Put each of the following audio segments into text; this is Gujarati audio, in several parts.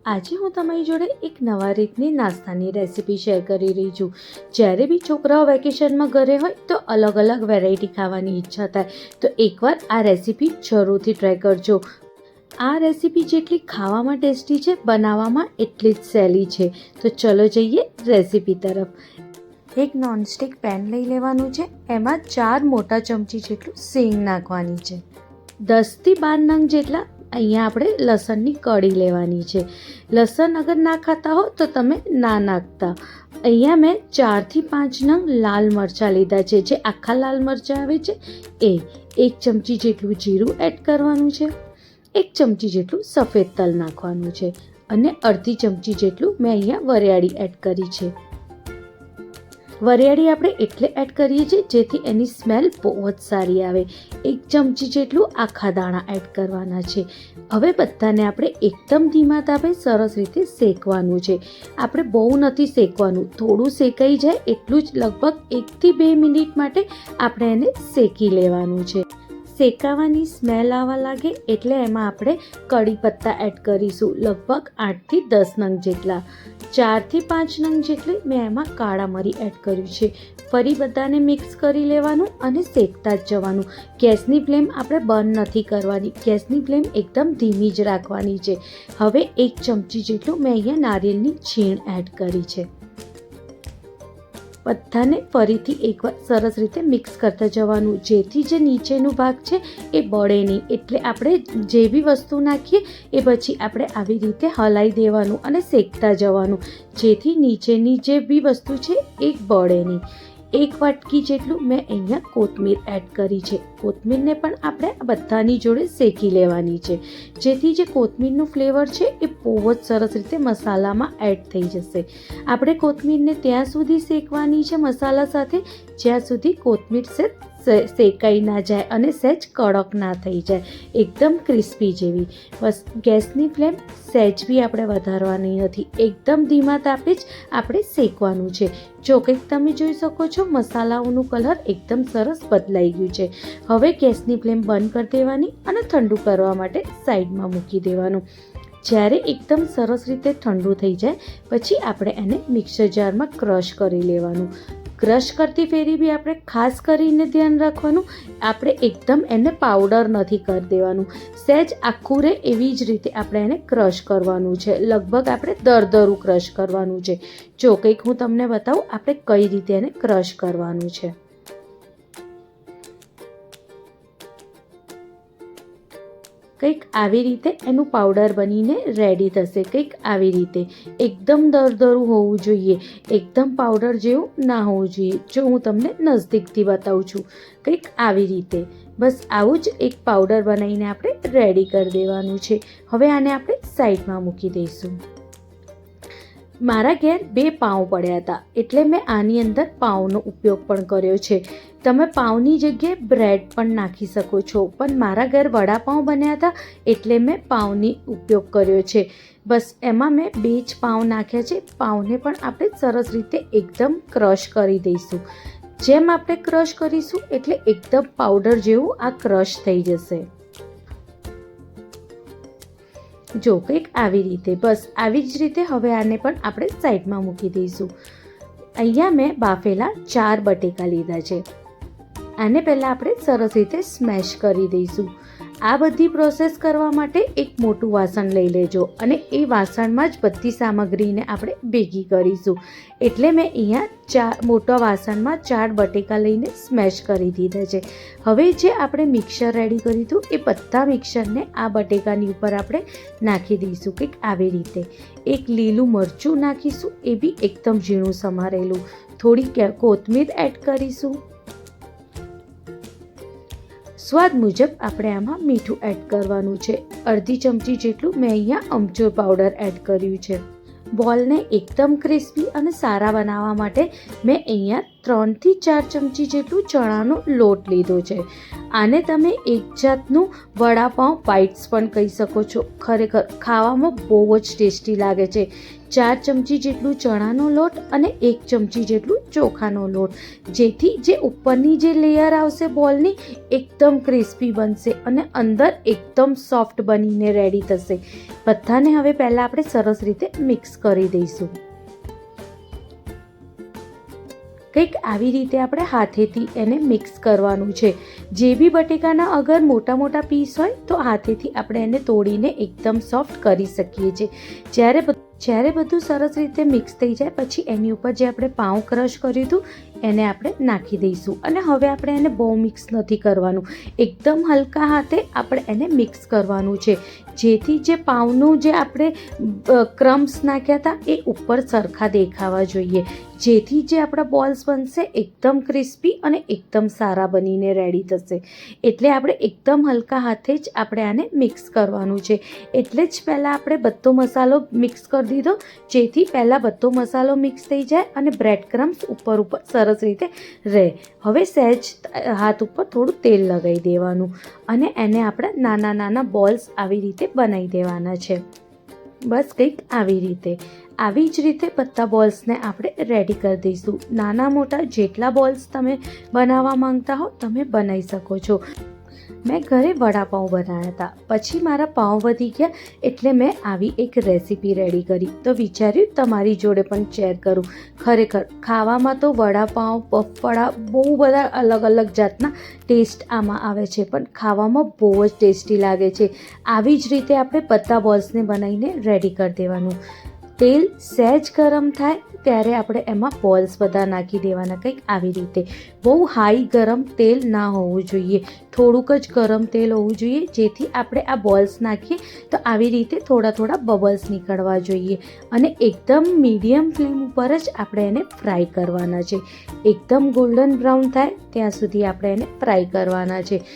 આજે હું તમારી જોડે એક નવા રીતની નાસ્તાની રેસીપી શેર કરી રહી છું. જ્યારે બી છોકરાઓ વેકેશનમાં ઘરે હોય તો અલગ અલગ વેરાયટી ખાવાની ઈચ્છા થાય, તો એકવાર આ રેસીપી જરૂરથી ટ્રાય કરજો. આ રેસીપી જેટલી ખાવામાં ટેસ્ટી છે, બનાવવામાં એટલી જ સહેલી છે. તો ચલો જઈએ રેસીપી તરફ. એક નોનસ્ટિક પેન લઈ લેવાનું છે. એમાં 4 મોટા ચમચી જેટલું સેંગ નાખવાની છે. 10થી 12 નંગ જેટલા અહીંયા આપણે લસણની કળી લેવાની છે. લસણ અગર ના ખાતા હો તો તમે ના નાખતા. અહીંયા મેં 4થી 5 નંગ લાલ મરચાં લીધા છે, જે આખા લાલ મરચાં આવે છે એ. 1 ચમચી જેટલું જીરું એડ કરવાનું છે. 1 ચમચી જેટલું સફેદ તલ નાખવાનું છે અને અડધી ચમચી જેટલું મેં અહીંયા વરિયાળી એડ કરી છે. વરિયાળી આપણે એટલે એડ કરીએ છીએ જેથી એની સ્મેલ બહુ જ સારી આવે. 1 ચમચી જેટલું આખા દાણા એડ કરવાના છે. હવે બધાને આપણે એકદમ ધીમા તાપે સરસ રીતે શેકવાનું છે. આપણે બહુ નથી શેકવાનું, થોડું શેકાઈ જાય એટલું જ, લગભગ 1 થી 2 મિનિટ માટે આપણે એને શેકી લેવાનું છે. શેકાવાની સ્મેલ આવવા લાગે એટલે એમાં આપણે કડી પત્તા એડ કરીશું, લગભગ 8 થી 10 નંગ જેટલા. 4 થી 5 નંગ જેટલી મેં એમાં કાળા મરી એડ કર્યું છે. ફરી બધાને મિક્સ કરી લેવાનું અને શેકતા જ જવાનું. ગેસની ફ્લેમ આપણે બંધ નથી કરવાની, ગેસની ફ્લેમ એકદમ ધીમી જ રાખવાની છે. હવે 1 ચમચી જેટલું મેં અહીંયા નારિયેળની છીણ એડ કરી છે. બધાને ફરીથી એકવાર સરસ રીતે મિક્સ કરતા જવાનું, જેથી જે નીચેનો ભાગ છે એ બળે નહીં. એટલે આપણે જે બી વસ્તુ નાખીએ એ પછી આપણે આવી રીતે હલાવી દેવાનું અને શેકતા જવાનું, જેથી નીચેની જે બી વસ્તુ છે એ બળે નહીં. 1 વાટકી જેટલું મેં અહીંયા કોથમીર એડ કરી છે. કોથમીરને પણ આપણે બધાની જોડે શેકી લેવાની છે, જેથી જે કોથમીરનું ફ્લેવર છે એ બહુ જ સરસ રીતે મસાલામાં એડ થઈ જશે. આપણે કોથમીરને ત્યાં સુધી શેકવાની છે મસાલા સાથે, જ્યાં સુધી કોથમીર શેકાઈ ના જાય અને સહેજ કડક ના થઈ જાય, એકદમ ક્રિસ્પી જેવી. બસ ગેસની ફ્લેમ સહેજ બી આપણે વધારવાની નથી, એકદમ ધીમા તાપે જ આપણે શેકવાનું છે. જો કંઈક તમે જોઈ શકો છો, મસાલાઓનું કલર એકદમ સરસ બદલાઈ ગયું છે. હવે ગેસની ફ્લેમ બંધ કરી દેવાની અને ઠંડુ કરવા માટે સાઈડમાં મૂકી દેવાનું. જ્યારે એકદમ સરસ રીતે ઠંડુ થઈ જાય પછી આપણે એને મિક્સર જારમાં ક્રશ કરી લેવાનું. ક્રશ કરતી ફેરી બી આપણે ખાસ કરીને ધ્યાન રાખવાનું, આપણે એકદમ એને પાવડર નથી કરી દેવાનું. સહેજ આખું રહે એવી જ રીતે આપણે એને ક્રશ કરવાનું છે. લગભગ આપણે દરદરું ક્રશ કરવાનું છે. જો કંઈક હું તમને બતાવું આપણે કઈ રીતે એને ક્રશ કરવાનું છે. કંઈક આવી રીતે એનું પાવડર બનીને રેડી થશે. કંઈક આવી રીતે એકદમ દરદરું હોવું જોઈએ, એકદમ પાવડર જેવું ના હોવું જોઈએ. જો હું તમને નજદીકથી બતાવું છું, કંઈક આવી રીતે. બસ આવું જ એક પાવડર બનાવીને આપણે રેડી કરી દેવાનું છે. હવે આને આપણે સાઈડમાં મૂકી દઈશું. મારા ઘેર 2 પાઉં પડ્યા હતા એટલે મેં આની અંદર પાઉંનો ઉપયોગ પણ કર્યો છે. તમે પાઉંની જગ્યાએ બ્રેડ પણ નાખી શકો છો, પણ મારા ઘર વડાપાઉં બન્યા હતા એટલે મેં પાઉંની ઉપયોગ કર્યો છે. બસ એમાં મેં 2 જ પાઉં નાખ્યા છે. પાઉંને પણ આપણે સરસ રીતે એકદમ ક્રશ કરી દઈશું. જેમ આપણે ક્રશ કરીશું એટલે એકદમ પાવડર જેવું આ ક્રશ થઈ જશે. જો કંઈક આવી રીતે. બસ આવી જ રીતે હવે આને પણ આપણે સાઈડમાં મૂકી દઈશું. અહીંયા મેં બાફેલા 4 બટેકા લીધા છે. આને પહેલાં આપણે સરસ રીતે સ્મેશ કરી દઈશું. આ બધી પ્રોસેસ કરવા માટે એક મોટું વાસણ લઈ લેજો અને એ વાસણમાં જ બધી સામગ્રીને આપણે ભેગી કરીશું. એટલે મેં અહીંયા મોટા વાસણમાં 4 બટેકા લઈને સ્મેશ કરી દીધા છે. હવે જે આપણે મિક્સર રેડી કર્યું હતું એ બધા મિક્સરને આ બટેકાની ઉપર આપણે નાખી દઈશું. કંઈક આવી રીતે. એક લીલું મરચું નાખીશું, એ બી એકદમ ઝીણું સમારેલું. થોડી કોથમીર એડ કરીશું. સ્વાદ મુજબ આપણે આમાં મીઠું એડ કરવાનું છે. અડધી ચમચી જેટલું મેં અહીંયા અમચૂર પાવડર એડ કર્યું છે. બોલને એકદમ ક્રિસ્પી અને સારા બનાવવા માટે મેં અહીંયા 3થી 4 ચમચી જેટલું ચણાનો લોટ લીધો છે. આને તમે એક જાતનું વડાપાઉં બાઇટ્સ પણ કહી શકો છો. ખરેખર ખાવામાં બહુ જ ટેસ્ટી લાગે છે. 4 ચમચી જેટલું ચણાનો લોટ અને 1 ચમચી જેટલું ચોખાનો લોટ, જેથી જે ઉપરની જે લેયર આવશે બોલની એકદમ ક્રિસ્પી બનશે અને અંદર એકદમ સોફ્ટ બનીને રેડી થશે. બધાને હવે પહેલાં આપણે સરસ રીતે મિક્સ કરી દઈશું. કંઈક આવી રીતે આપણે હાથેથી એને મિક્સ કરવાનું છે. જે બી બટેકાના અગર મોટા મોટા પીસ હોય તો હાથેથી આપણે એને તોડીને એકદમ સોફ્ટ કરી શકીએ છીએ. જ્યારે બધું સરસ રીતે મિક્સ થઈ જાય પછી એની ઉપર જે આપણે પાઉં ક્રશ કર્યું હતું એને આપણે નાખી દઈશું. અને હવે આપણે એને બહુ મિક્સ નથી કરવાનું, એકદમ હલકા હાથે આપણે એને મિક્સ કરવાનું છે, જેથી જે પાઉંનું જે આપણે ક્રમ્સ નાખ્યા હતા એ ઉપર સરખા દેખાવા જોઈએ, જેથી જે આપણા બોલ્સ બનશે એકદમ ક્રિસ્પી અને એકદમ સારા બનીને રેડી થશે. એટલે આપણે એકદમ હલકા હાથે જ આપણે આને મિક્સ કરવાનું છે. એટલે જ પહેલાં આપણે બધો મસાલો મિક્સ કરી દીધો, જેથી પહેલાં બધો મસાલો મિક્સ થઈ જાય અને બ્રેડ ક્રમ્સ ઉપર સરસ રીતે રહે. હવે સહેજ હાથ ઉપર થોડું તેલ લગાવી દેવાનું અને એને આપણે નાના નાના બોલ્સ આવી રીતે બનાવી દેવાના છે. બસ કંઈક આવી જ રીતે બધા બોલ્સને આપણે રેડી કરી દઈશું. નાના મોટા જેટલા બોલ્સ તમે બનાવવા માંગતા હો તમે બનાવી શકો છો. મેં ઘરે વડાપાઉં બનાવ્યા હતા, પછી મારા પાઉં વધી ગયા એટલે મેં આવી એક રેસીપી રેડી કરી, તો વિચાર્યું તમારી જોડે પણ શેર કરું. ખરેખર ખાવામાં તો વડાપાઉં, પફવડા બહુ બધા અલગ અલગ જાતના ટેસ્ટ આમાં આવે છે, પણ ખાવામાં બહુ જ ટેસ્ટી લાગે છે. આવી જ રીતે આપણે બધા બોલ્સને બનાવીને રેડી કરી દેવાનું. તેલ સહેજ ગરમ થાય ત્યારે આપણે એમાં બોલ્સ બધા નાખી દેવાના. કંઈક આવી રીતે. બહુ હાઈ ગરમ તેલ ના હોવું જોઈએ, થોડુંક જ ગરમ તેલ હોવું જોઈએ, જેથી આપણે આ બોલ્સ નાખીએ તો આવી રીતે થોડા થોડા બબલ્સ નીકળવા જોઈએ. અને એકદમ મીડિયમ ફ્લેમ ઉપર જ આપણે એને ફ્રાય કરવાના છે. એકદમ ગોલ્ડન બ્રાઉન થાય ત્યાં સુધી આપણે એને ફ્રાય કરવાના છે.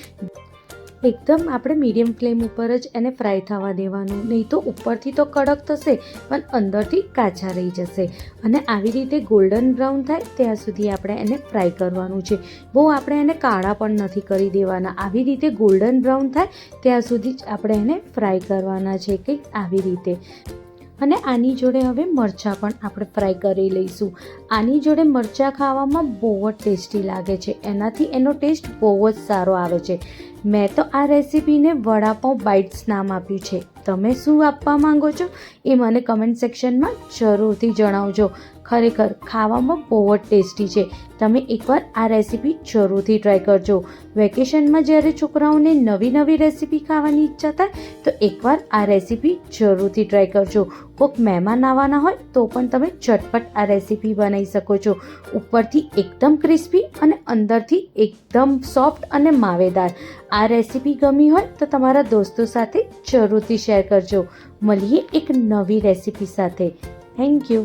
એકદમ આપણે મીડિયમ ફ્લેમ ઉપર જ એને ફ્રાય થવા દેવાનું, નહીં તો ઉપરથી તો કડક થશે પણ અંદરથી કાચા રહી જશે. અને આવી રીતે ગોલ્ડન બ્રાઉન થાય ત્યાં સુધી આપણે એને ફ્રાય કરવાનું છે. બહુ આપણે એને કાળા પણ નથી કરી દેવાના, આવી રીતે ગોલ્ડન બ્રાઉન થાય ત્યાં સુધી જ આપણે એને ફ્રાય કરવાના છે. કંઈક આવી રીતે. અને આની જોડે હવે મરચાં પણ આપણે ફ્રાય કરી લઈશું. આની જોડે મરચાં ખાવામાં બહુ જ ટેસ્ટી લાગે છે, એનાથી એનો ટેસ્ટ બહુ જ સારો આવે છે. મેં તો આ રેસીપીને વડાપાઉં બાઇટ્સ નામ આપ્યું છે. તમે શું આપવા માંગો છો એ મને કમેન્ટ સેક્શનમાં જરૂરથી જણાવજો. ખરેખર ખાવામાં બહુ જ ટેસ્ટી છે. તમે એકવાર આ રેસીપી જરૂરથી ટ્રાય કરજો. વેકેશનમાં જ્યારે છોકરાઓને નવી નવી રેસીપી ખાવાની ઈચ્છા થાય તો એકવાર આ રેસીપી જરૂરથી ટ્રાય કરજો. કોઈક મહેમાન આવવાના હોય તો પણ તમે ઝટપટ આ રેસીપી બનાવી શકો છો. ઉપરથી એકદમ ક્રિસ્પી અને અંદરથી એકદમ સોફ્ટ અને માવેદાર. આ રેસીપી ગમી હોય તો તમારા દોસ્તો સાથે જરૂરથી શેર કરજો. મળીએ એક નવી રેસીપી સાથે. Thank you.